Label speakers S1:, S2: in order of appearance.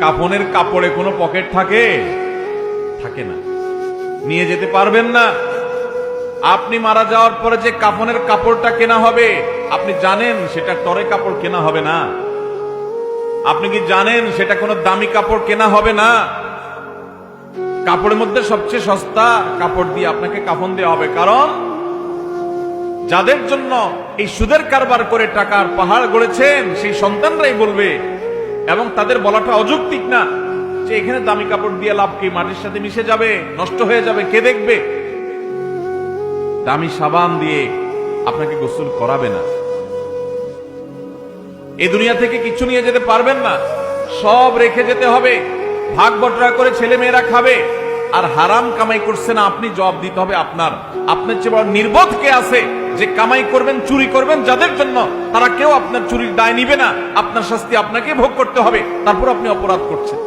S1: কাফনের কাপড়ে কোনো পকেট থাকে? থাকে না, নিয়ে যেতে পারবেন না। আপনি মারা যাওয়ার পরে যে কাফনের কাপড়টা কেনা হবে, আপনি জানেন সেটা টরে কাপড় কেনা হবে না? আপনি কি জানেন সেটা কোনো দামি কাপড় কেনা হবে না? কাপড়ের মধ্যে সবচেয়ে সস্তা কাপড় দিয়ে আপনাকে কাফন দেওয়া হবে। কারণ যাদের জন্য এই সুদের কারবার করে টাকার পাহাড় গড়েছেন, সেই সন্তানরাই বলবে, এবং তাদের বলাটা অযৌক্তিক না, যে এখানে দামি কাপড় দিয়ে লাভ কি, মাটির সাথে মিশে যাবে, নষ্ট হয়ে যাবে, কে দেখবে? দামি সাবান দিয়ে আপনাকে গোসল করাবে না। এই দুনিয়া থেকে কিছু নিয়ে যেতে পারবেন না, সব রেখে যেতে হবে। ভাগ বটরা করে ছেলে মেয়েরা খাবে, আর হারাম কামাই করছে না আপনি, জবাব দিতে হবে আপনার। আপনার চেয়ে বড় নির্বোধ কে আছে যে কামাই করবেন, চুরি করবেন যাদের জন্য, তারা কেউ আপনার চুরির দায় নিবে না। আপনার শাস্তি আপনাকে ভোগ করতে হবে, তারপর আপনি অপরাধ করছেন।